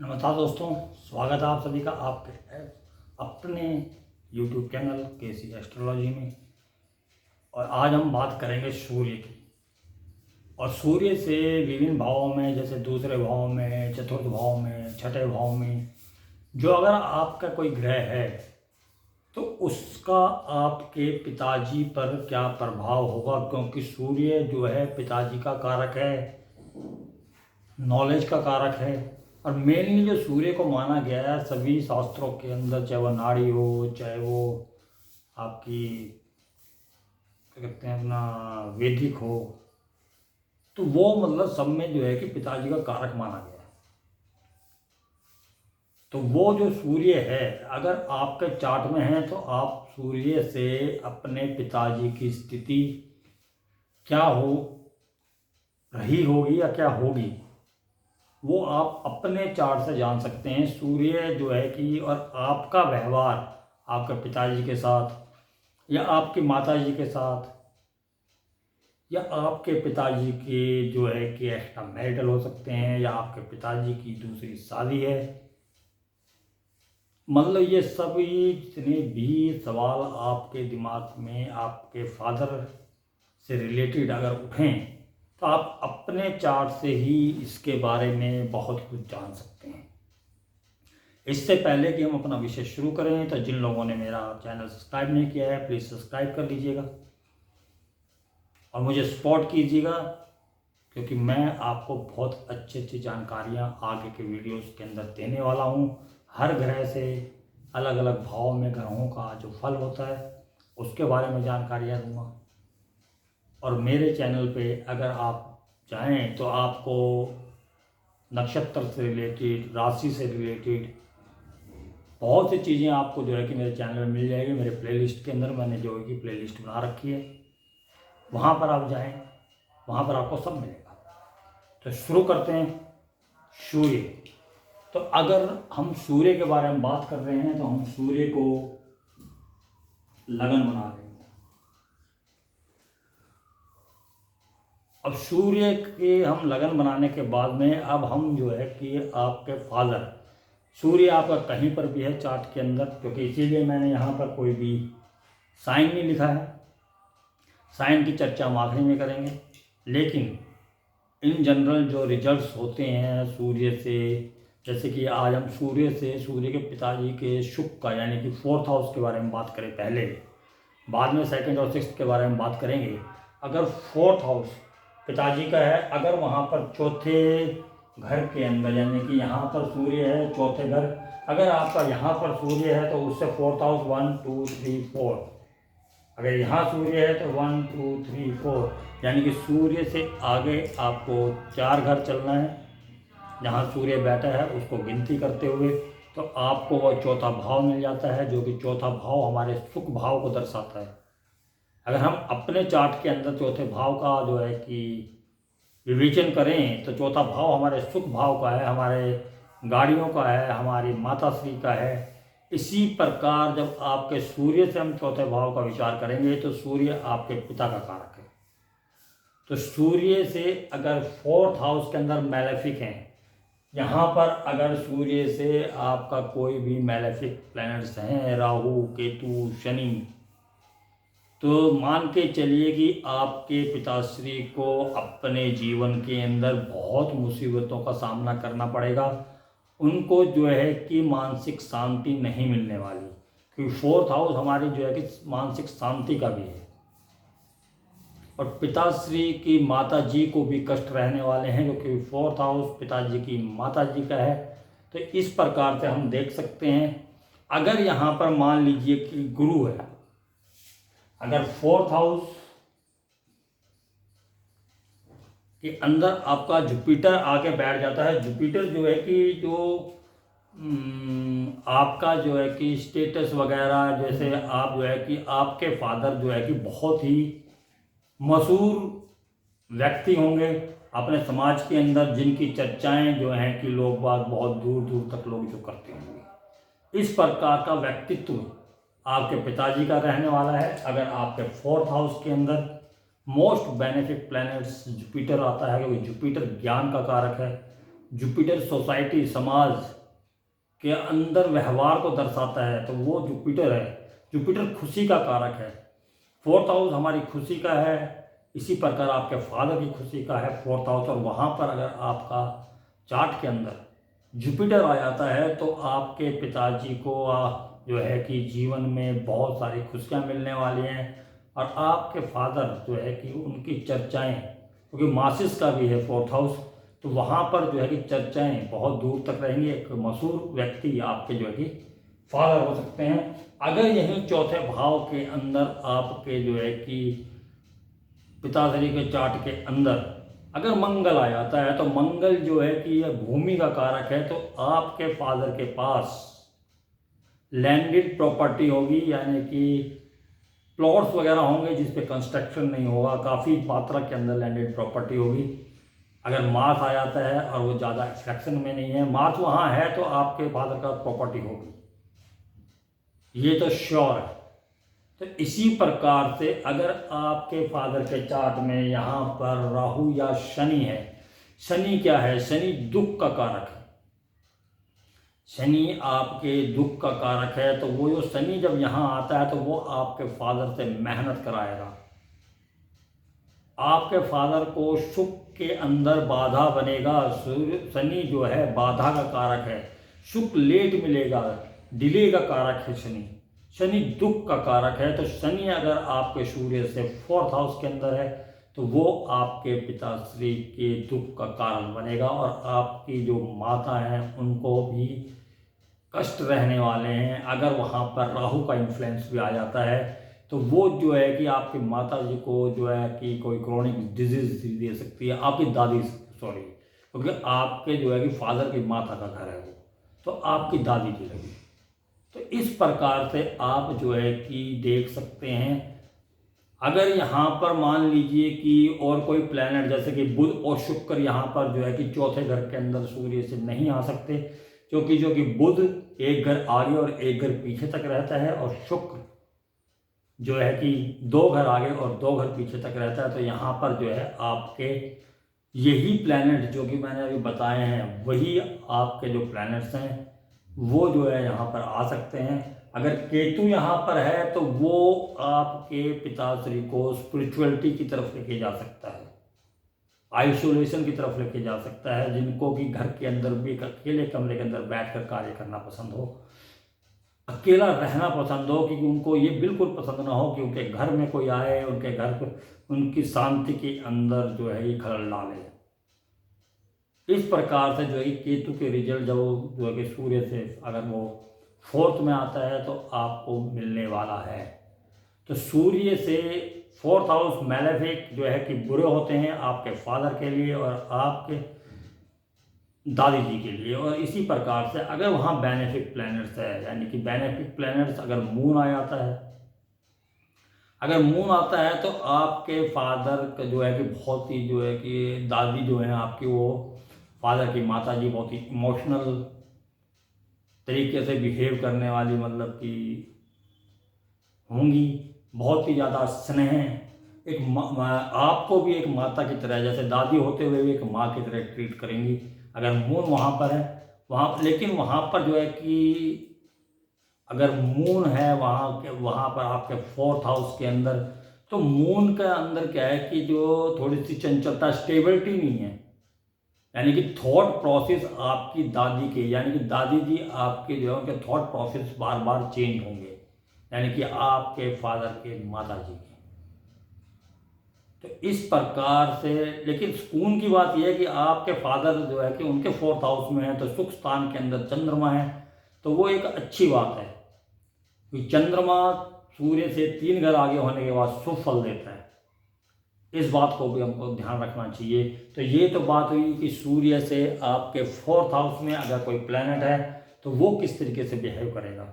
नमस्कार दोस्तों, स्वागत है आप सभी का आपके अपने YouTube चैनल केसी एस्ट्रोलॉजी में। और आज हम बात करेंगे सूर्य की। और सूर्य से विभिन्न भावों में, जैसे दूसरे भाव में, चतुर्थ भाव में, छठे भाव में, जो अगर आपका कोई ग्रह है तो उसका आपके पिताजी पर क्या प्रभाव होगा, क्योंकि सूर्य जो है पिताजी का कारक है, नॉलेज का कारक है। और मेनली जो सूर्य को माना गया है सभी शास्त्रों के अंदर, चाहे वो नाड़ी हो, चाहे वो आपकी क्या कहते हैं अपना वैदिक हो, तो वो मतलब सब में जो है कि पिताजी का कारक माना गया है। तो वो जो सूर्य है अगर आपके चार्ट में है तो आप सूर्य से अपने पिताजी की स्थिति क्या हो रही होगी या क्या होगी वो आप अपने चार्ट से जान सकते हैं। सूर्य जो है कि और आपका व्यवहार आपके पिताजी के साथ या आपकी माताजी के साथ या आपके पिताजी के जो है कि एक्स्ट्रा मैरिटल हो सकते हैं, या आपके पिताजी की दूसरी शादी है, मतलब ये सभी जितने भी सवाल आपके दिमाग में आपके फादर से रिलेटेड अगर उठें तो आप अपने चार्ट से ही इसके बारे में बहुत कुछ जान सकते हैं। इससे पहले कि हम अपना विषय शुरू करें तो जिन लोगों ने मेरा चैनल सब्सक्राइब नहीं किया है प्लीज़ सब्सक्राइब कर लीजिएगा और मुझे सपोर्ट कीजिएगा, क्योंकि मैं आपको बहुत अच्छी अच्छी जानकारियाँ आगे के वीडियोस के अंदर देने वाला हूँ। हर ग्रह से अलग अलग भाव में ग्रहों का जो फल होता है उसके बारे में जानकारियाँ दूँगा। और मेरे चैनल पे अगर आप चाहें तो आपको नक्षत्र से रिलेटेड, राशि से रिलेटेड बहुत सी चीज़ें आपको जो है कि मेरे चैनल में मिल जाएगी। मेरे प्लेलिस्ट के अंदर मैंने जो है कि प्लेलिस्ट बना रखी है, वहाँ पर आप जाएं, वहाँ पर आपको सब मिलेगा। तो शुरू करते हैं। सूर्य, तो अगर हम सूर्य के बारे में बात कर रहे हैं तो हम सूर्य को लगन बना रहे हैं। अब सूर्य के हम लगन बनाने के बाद में अब हम जो है कि आपके फादर, सूर्य आपका कहीं पर भी है चार्ट के अंदर, क्योंकि इसीलिए मैंने यहाँ पर कोई भी साइन नहीं लिखा है। साइन की चर्चा हम आखिरी में करेंगे, लेकिन इन जनरल जो रिजल्ट्स होते हैं सूर्य से, जैसे कि आज हम सूर्य से सूर्य के पिताजी के शुक्र का यानी कि फोर्थ हाउस के बारे में बात करें पहले, बाद में सेकंड और सिक्स्थ के बारे में बात करेंगे। अगर फोर्थ हाउस पिताजी का है, अगर वहाँ पर चौथे घर के अंदर यानी कि यहाँ पर सूर्य है चौथे घर, अगर आपका यहाँ पर सूर्य है तो उससे फोर्थ हाउस 1 2 3 4, अगर यहाँ सूर्य है तो 1 2 3 4, यानी कि सूर्य से आगे आपको 4 घर चलना है। जहाँ सूर्य बैठा है उसको गिनती करते हुए तो आपको वह चौथा भाव मिल जाता है, जो कि चौथा भाव हमारे सुख भाव को दर्शाता है। अगर हम अपने चार्ट के अंदर चौथे भाव का जो है कि विवेचन करें तो चौथा भाव हमारे सुख भाव का है, हमारे गाड़ियों का है, हमारी माताश्री का है। इसी प्रकार जब आपके सूर्य से हम चौथे भाव का विचार करेंगे तो सूर्य आपके पिता का कारक है। तो सूर्य से अगर फोर्थ हाउस के अंदर मैलेफिक हैं, यहाँ पर अगर सूर्य से आपका कोई भी मैलेफिक प्लैनेट्स हैं, राहु, केतु, शनि, तो मान के चलिए कि आपके पिताश्री को अपने जीवन के अंदर बहुत मुसीबतों का सामना करना पड़ेगा। उनको जो है कि मानसिक शांति नहीं मिलने वाली, क्योंकि फोर्थ हाउस हमारी जो है कि मानसिक शांति का भी है। और पिताश्री की माता जी को भी कष्ट रहने वाले हैं, क्योंकि फोर्थ हाउस पिताजी की माता जी का है। तो इस प्रकार से हम देख सकते हैं। अगर यहाँ पर मान लीजिए कि गुरु है, अगर फोर्थ हाउस के अंदर आपका जुपिटर आके बैठ जाता है, जुपिटर जो है कि जो आपका जो है कि स्टेटस वगैरह, जैसे आप जो है कि आपके फादर जो है कि बहुत ही मशहूर व्यक्ति होंगे अपने समाज के अंदर, जिनकी चर्चाएं जो हैं कि लोग बाग बहुत दूर दूर तक लोग जो करते होंगे। इस प्रकार का व्यक्तित्व आपके पिताजी का रहने वाला है। अगर आपके फोर्थ हाउस के अंदर मोस्ट बेनिफिक प्लैनेट्स जुपिटर आता है, क्योंकि जुपिटर ज्ञान का कारक है, जुपिटर सोसाइटी समाज के अंदर व्यवहार को दर्शाता है, तो वो जुपिटर है। जुपिटर खुशी का कारक है। फोर्थ हाउस हमारी खुशी का है, इसी प्रकार आपके फादर की खुशी का है फोर्थ हाउस। और वहाँ पर अगर आपका चार्ट के अंदर जुपिटर आ जाता है तो आपके पिताजी को जो है कि जीवन में बहुत सारी खुशियाँ मिलने वाली हैं। और आपके फादर जो है कि उनकी चर्चाएं, क्योंकि मासिस का भी है फोर्थ हाउस, तो वहाँ पर जो है कि चर्चाएं बहुत दूर तक रहेंगी। एक मशहूर व्यक्ति आपके जो है कि फादर हो सकते हैं। अगर यही चौथे भाव के अंदर आपके जो है कि पिताश्री के चार्ट के अंदर अगर मंगल आ जाता है, तो मंगल जो है कि यह भूमि का कारक है, तो आपके फादर के पास लैंडेड प्रॉपर्टी होगी, यानी कि प्लॉट्स वगैरह होंगे जिस पे कंस्ट्रक्शन नहीं होगा, काफ़ी मात्रा के अंदर लैंडेड प्रॉपर्टी होगी। अगर मार्स आ जाता है और वो ज़्यादा एक्सट्रैक्शन में नहीं है, मार्स वहाँ है, तो आपके फादर का प्रॉपर्टी होगी, ये तो श्योर है। तो इसी प्रकार से अगर आपके फादर के चार्ट में यहाँ पर राहु या शनि है, शनि क्या है, शनि दुख का कारक है। शनि आपके दुख का कारक है, तो वो जो शनि जब यहाँ आता है तो वो आपके फादर से मेहनत कराएगा। आपके फादर को सुख के अंदर बाधा बनेगा। शनि जो है बाधा का कारक है, सुख लेट मिलेगा, डिले का कारक है शनि। शनि दुख का कारक है, तो शनि अगर आपके सूर्य से फोर्थ हाउस के अंदर है तो वो आपके पिताश्री के दुख का कारण बनेगा। और आपकी जो माता हैं उनको भी कष्ट रहने वाले हैं। अगर वहाँ पर राहु का इन्फ्लुएंस भी आ जाता है तो वो जो है कि आपकी माता जी को जो है कि कोई क्रोनिक डिजीज दे सकती है, आपकी दादी, सॉरी, क्योंकि आपके जो है कि फादर की माता का घर है वो, तो आपकी दादी की लगी। तो इस प्रकार से आप जो है कि देख सकते हैं। अगर यहाँ पर मान लीजिए कि और कोई प्लैनेट जैसे कि बुध और शुक्र यहाँ पर जो है कि चौथे घर के अंदर सूर्य से नहीं आ सकते, क्योंकि जो कि बुध एक घर आगे और एक घर पीछे तक रहता है, और शुक्र जो है कि 2 घर आगे और 2 घर पीछे तक रहता है। तो यहाँ पर जो है आपके यही प्लैनेट जो कि मैंने अभी बताए हैं, वही आपके जो प्लैनेट्स हैं वो जो है यहाँ पर आ सकते हैं। अगर केतु यहाँ पर है तो वो आपके पिताश्री को स्पिरिचुअलिटी की तरफ लेके जा सकता है, आइसोलेशन की तरफ लेके जा सकता है। जिनको कि घर के अंदर भी अकेले कमरे के अंदर बैठकर कार्य करना पसंद हो, अकेला रहना पसंद हो, क्योंकि उनको ये बिल्कुल पसंद ना हो कि उनके घर में कोई आए, उनके घर पर उनकी शांति के अंदर जो है ये खलल डाले। इस प्रकार से जो है केतु के रिजल्ट जब जो है कि सूर्य से अगर वो फोर्थ में आता है तो आपको मिलने वाला है। तो सूर्य से फोर्थ हाउस मैलेफिक जो है कि बुरे होते हैं आपके फादर के लिए और आपके दादी जी के लिए। और इसी प्रकार से अगर वहाँ बेनिफिक प्लैनेट्स है, यानी कि बेनिफिक प्लैनेट्स अगर मून आ जाता है, अगर मून आता है तो आपके फादर का जो है कि बहुत ही जो है कि दादी जो है आपकी, वो फादर की माता जी बहुत ही इमोशनल तरीके से बिहेव करने वाली, मतलब कि होंगी, बहुत ही ज़्यादा स्नेह, एक आपको भी एक माता की तरह, जैसे दादी होते हुए भी एक माँ की तरह ट्रीट करेंगी अगर मून वहाँ पर है। वहाँ लेकिन वहाँ पर जो है कि अगर मून है वहाँ पर आपके फोर्थ हाउस के अंदर, तो मून के अंदर क्या है कि जो थोड़ी सी चंचलता, स्टेबिलिटी नहीं है, यानी कि थॉट प्रोसेस आपकी दादी के, यानी कि दादी जी आपके जो है उनके थॉट प्रोसेस बार बार चेंज होंगे, यानी कि आपके फादर के माता जी के। तो इस प्रकार से, लेकिन सुकून की बात यह है कि आपके फादर जो है कि उनके फोर्थ हाउस में है, तो सुख स्थान के अंदर चंद्रमा है, तो वो एक अच्छी बात है। चंद्रमा सूर्य से 3 घर आगे होने के बाद शुभ फल देता है, इस बात को भी हमको ध्यान रखना चाहिए। तो ये तो बात हुई कि सूर्य से आपके फोर्थ हाउस में अगर कोई प्लैनेट है तो वो किस तरीके से बिहेव करेगा।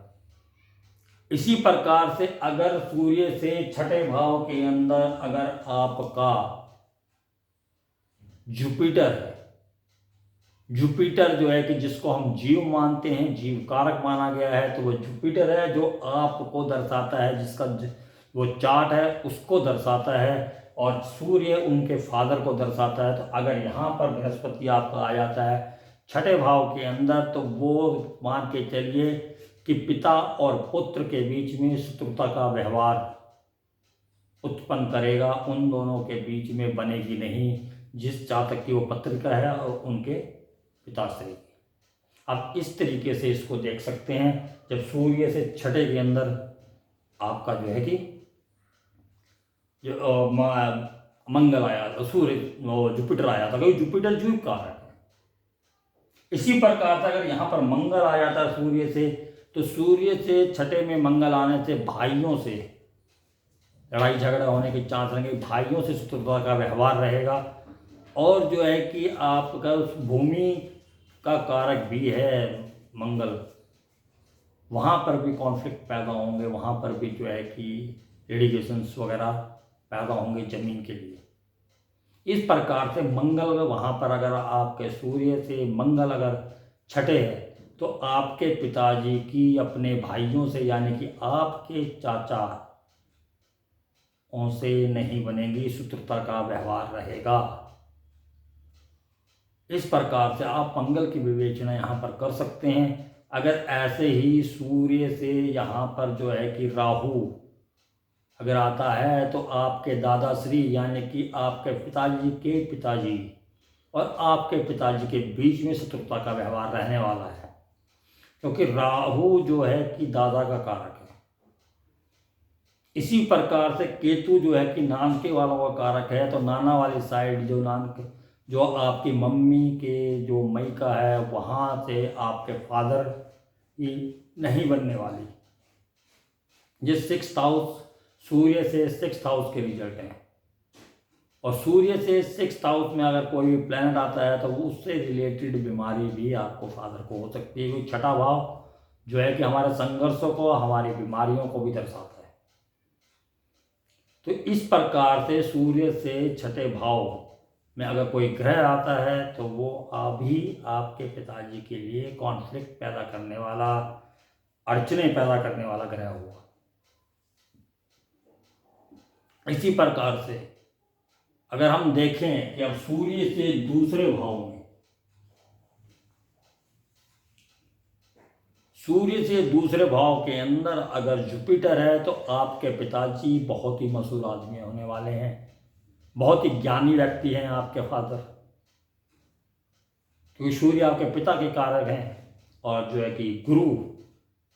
इसी प्रकार से अगर सूर्य से छठे भाव के अंदर अगर आपका जुपिटर है, जुपिटर जो है कि जिसको हम जीव मानते हैं, जीव कारक माना गया है, तो वो जुपिटर है जो आपको दर्शाता है, जिसका वो चार्ट है उसको दर्शाता है, और सूर्य उनके फादर को दर्शाता है। तो अगर यहाँ पर बृहस्पति आपका आ जाता है छठे भाव के अंदर, तो वो मान के चलिए कि पिता और पुत्र के बीच में शत्रुता का व्यवहार उत्पन्न करेगा, उन दोनों के बीच में बनेगी नहीं, जिस जातक की वो पत्रिका है और उनके पिताश्री। आप इस तरीके से इसको देख सकते हैं। जब सूर्य से छठे के अंदर आपका जो है कि जो मंगल आया था, सूर्य जुपिटर आया था, क्योंकि जुपिटर जीव कारक है। इसी प्रकार से अगर यहाँ पर मंगल आ जाता है सूर्य से, तो सूर्य से छठे में मंगल आने से भाइयों से लड़ाई झगड़ा होने के चांस रहेंगे, भाइयों से शत्रुता का व्यवहार रहेगा। और जो है कि आपका उस भूमि का कारक भी है मंगल, वहाँ पर भी कॉन्फ्लिक्ट पैदा होंगे, वहाँ पर भी जो है कि लिटिगेशंस वगैरह पैदा होंगे ज़मीन के लिए। इस प्रकार से मंगल वहाँ पर अगर आपके सूर्य से मंगल अगर छठे है, तो आपके पिताजी की अपने भाइयों से यानी कि आपके चाचा उनसे नहीं बनेगी, शत्रुता का व्यवहार रहेगा। इस प्रकार से आप मंगल की विवेचना यहाँ पर कर सकते हैं। अगर ऐसे ही सूर्य से यहाँ पर जो है कि राहु अगर आता है, तो आपके दादाश्री यानी कि आपके पिताजी के पिताजी और आपके पिताजी के बीच में शत्रुता का व्यवहार रहने वाला है, क्योंकि राहु जो है कि दादा का कारक है। इसी प्रकार से केतु जो है कि नानके वालों का कारक है, तो नाना वाली साइड जो जो आपकी मम्मी के जो मई का है, वहाँ से आपके फादर की नहीं बनने वाली। ये 6th हाउस सूर्य से 6th हाउस के रिजल्ट हैं, और सूर्य से 6th हाउस में अगर कोई भी प्लैनेट आता है, तो उससे रिलेटेड बीमारी भी आपको फादर को हो सकती है, क्योंकि छठा भाव जो है कि हमारे संघर्षों को, हमारी बीमारियों को भी दर्शाता है। तो इस प्रकार से सूर्य से छठे भाव में अगर कोई ग्रह आता है, तो वो अभी आपके पिताजी के लिए कॉन्फ्लिक्ट पैदा करने वाला, अड़चने पैदा करने वाला ग्रह हुआ। इसी प्रकार से अगर हम देखें कि अब सूर्य से दूसरे भाव में, सूर्य से दूसरे भाव के अंदर अगर जुपिटर है, तो आपके पिताजी बहुत ही मशहूर आदमी होने वाले हैं, बहुत ही ज्ञानी व्यक्ति हैं आपके फादर, क्योंकि सूर्य आपके पिता के कारक हैं, और जो है कि गुरु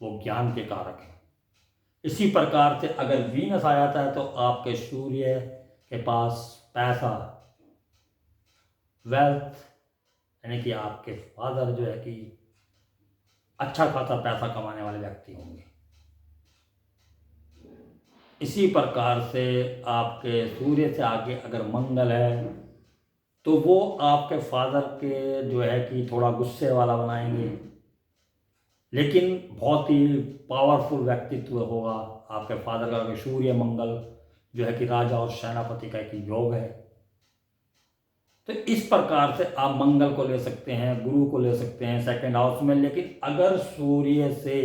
वो ज्ञान के कारक हैं। इसी प्रकार से अगर वीनस आ जाता है, तो आपके सूर्य के पास पैसा, वेल्थ, यानी कि आपके फादर जो है कि अच्छा खासा पैसा कमाने वाले व्यक्ति होंगे। इसी प्रकार से आपके सूर्य से आगे अगर मंगल है, तो वो आपके फादर के जो है कि थोड़ा गुस्से वाला बनाएंगे, लेकिन बहुत ही पावरफुल व्यक्तित्व होगा आपके फादर का, अगर सूर्य मंगल जो है कि राजा और सेनापति का एक योग है। तो इस प्रकार से आप मंगल को ले सकते हैं, गुरु को ले सकते हैं 2nd हाउस में। लेकिन अगर सूर्य से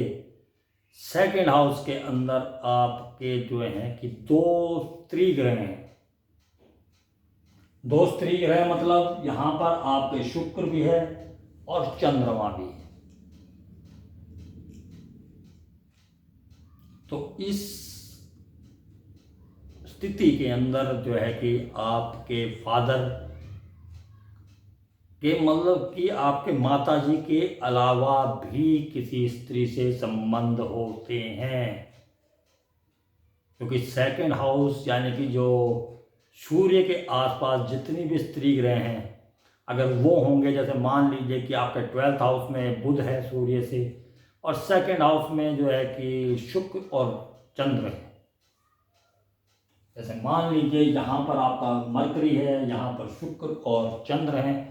2nd हाउस के अंदर आपके जो हैं कि 2 स्त्री ग्रह हैं, 2 स्त्री ग्रह मतलब यहाँ पर आपके शुक्र भी है और चंद्रमा भी है। तो इस स्थिति के अंदर जो है कि आपके फादर के मतलब कि आपके माताजी के अलावा भी किसी स्त्री से संबंध होते हैं, क्योंकि 2nd हाउस यानी कि जो सूर्य के आसपास जितनी भी स्त्री ग्रह हैं, अगर वो होंगे, जैसे मान लीजिए कि आपके 12th हाउस में बुध है सूर्य से, और 2nd हाउस में जो है कि शुक्र और चंद्र है, जैसे मान लीजिए यहाँ पर आपका मरकरी है, यहाँ पर शुक्र और चंद्र हैं,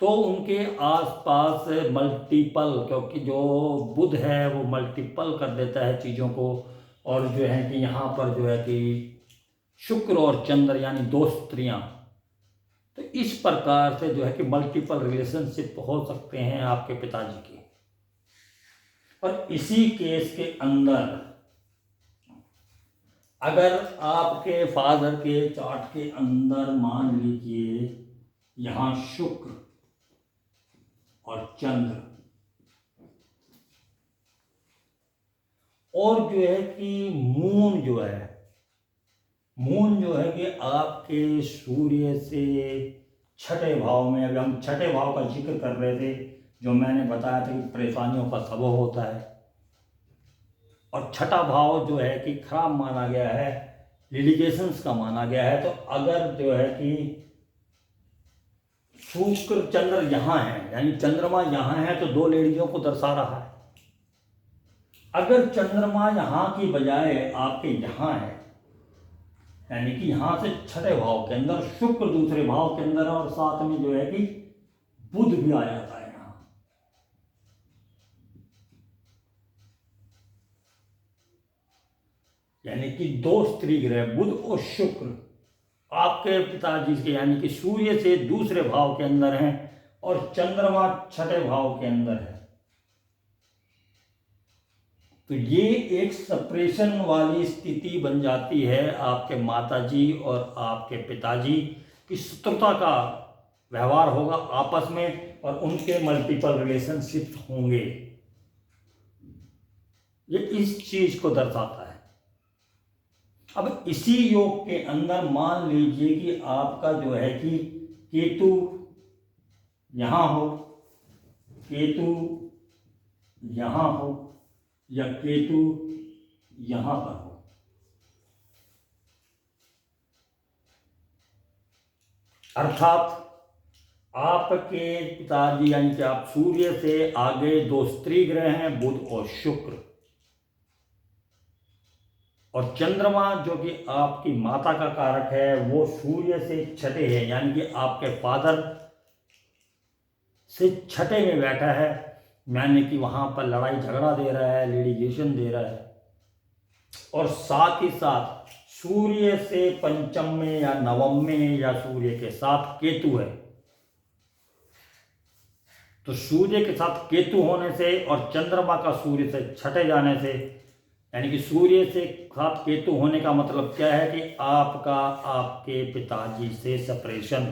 तो उनके आसपास मल्टीपल, क्योंकि जो बुध है वो मल्टीपल कर देता है चीज़ों को, और जो है कि यहाँ पर जो है कि शुक्र और चंद्र यानी 2 स्त्रियाँ, तो इस प्रकार से जो है कि मल्टीपल रिलेशनशिप हो सकते हैं आपके पिताजी के। और इसी केस के अंदर अगर आपके फादर के चार्ट के अंदर मान लीजिए यहाँ शुक्र और चंद्र, और जो है कि मून जो है कि आपके सूर्य से छठे भाव में। अभी हम छठे भाव का जिक्र कर रहे थे, जो मैंने बताया था कि परेशानियों का सबब होता है, और छठा भाव जो है कि खराब माना गया है, लिटिगेशंस का माना गया है। तो अगर जो है कि शुक्र चंद्र यहाँ है, यानी चंद्रमा यहाँ है, तो दो लेडीजों को दर्शा रहा है। अगर चंद्रमा यहाँ की बजाय आपके यहाँ है, यानी कि यहाँ से छठे भाव के अंदर, शुक्र दूसरे भाव के अंदर, और साथ में जो है कि बुध भी आ जाता है यहाँ, यानी कि दो स्त्री ग्रह बुध और शुक्र आपके पिताजी के, यानी कि सूर्य से दूसरे भाव के अंदर हैं, और चंद्रमा छठे भाव के अंदर है। तो ये एक सेपरेशन वाली स्थिति बन जाती है। आपके माताजी और आपके पिताजी की शत्रुता का व्यवहार होगा आपस में, और उनके मल्टीपल रिलेशनशिप होंगे। ये इस चीज को दर्शाता है। अब इसी योग के अंदर मान लीजिए कि आपका जो है कि केतु यहां हो, केतु यहां हो, या केतु यहां पर हो। अर्थात आपके पिताजी, यानी कि आप सूर्य से आगे दो स्त्री ग्रह हैं, बुध और शुक्र, और चंद्रमा जो कि आपकी माता का कारक है वो सूर्य से छठे है, यानी कि आपके फादर से छठे में बैठा है, यानी कि वहां पर लड़ाई झगड़ा दे रहा है, लिटिगेशन दे रहा है। और साथ ही साथ सूर्य से पंचम में या नवम में, या सूर्य के साथ केतु है। तो सूर्य के साथ केतु होने से और चंद्रमा का सूर्य से छठे जाने से, यानी कि सूर्य से साथ केतु होने का मतलब क्या है कि आपका आपके पिताजी से सेपरेशन।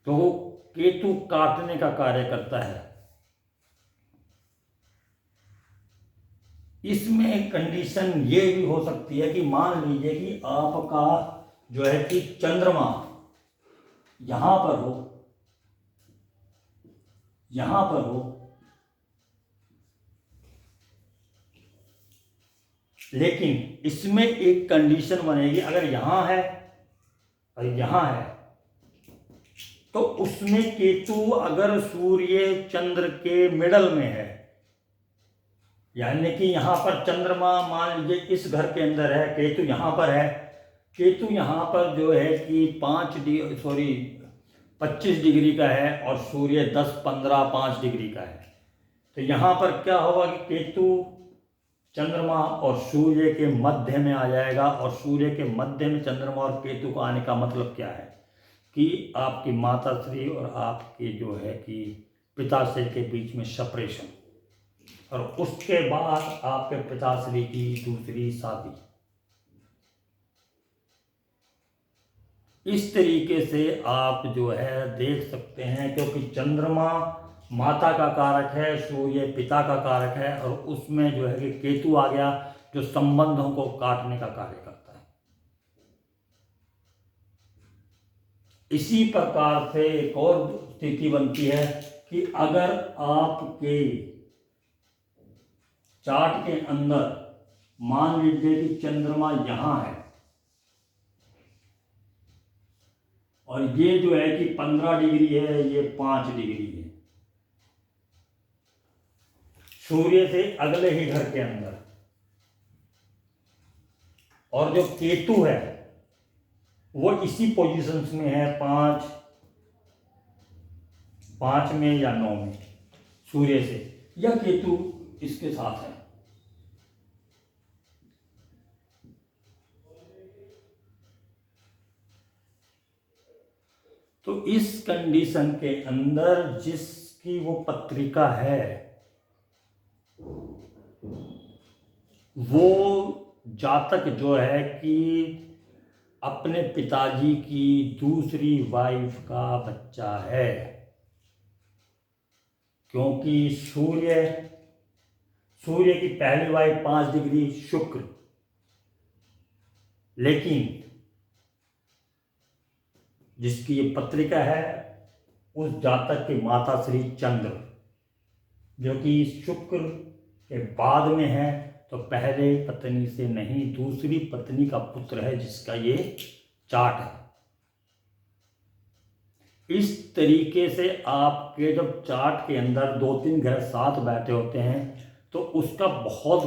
तो केतु काटने का कार्य करता है। इसमें कंडीशन ये भी हो सकती है कि मान लीजिए कि आपका जो है कि चंद्रमा यहां पर हो, यहां पर हो, लेकिन इसमें एक कंडीशन बनेगी। अगर यहां है और यहां है, तो उसमें केतु अगर सूर्य चंद्र के मिडल में है, यानी कि यहां पर चंद्रमा मान लीजिए इस घर के अंदर है, केतु यहां पर है, केतु यहां पर जो है कि 25 डिग्री का है, और सूर्य 10, 15, 5 डिग्री का है। तो यहां पर क्या होगा कि केतु चंद्रमा और सूर्य के मध्य में आ जाएगा, और सूर्य के मध्य में चंद्रमा और केतु को आने का मतलब क्या है कि आपकी माताश्री और आपके जो है कि पिताश्री के बीच में सेपरेशन, और उसके बाद आपके पिताश्री की दूसरी शादी। इस तरीके से आप जो है देख सकते हैं, क्योंकि चंद्रमा माता का कारक है, सूर्य पिता का कारक है, और उसमें जो है कि केतु आ गया जो संबंधों को काटने का कार्य करता है। इसी प्रकार से एक और स्थिति बनती है कि अगर आपके चार्ट के अंदर मान लीजिए कि चंद्रमा यहां है, और ये जो है कि 15 डिग्री है, ये 5 डिग्री है, सूर्य से अगले ही घर के अंदर, और जो केतु है वो इसी पोजीशंस में है, 5 में या 9 में सूर्य से, या केतु इसके साथ है। तो इस कंडीशन के अंदर जिसकी वो पत्रिका है, वो जातक जो है कि अपने पिताजी की दूसरी वाइफ का बच्चा है। क्योंकि सूर्य की पहली वाई 5 डिग्री शुक्र, लेकिन जिसकी ये पत्रिका है उस जातक के माता श्री चंद्र, जो कि शुक्र के बाद में है, तो पहले पत्नी से नहीं दूसरी पत्नी का पुत्र है जिसका ये चार्ट है। इस तरीके से आपके जब चार्ट के अंदर 2-3 ग्रह साथ बैठे होते हैं तो उसका बहुत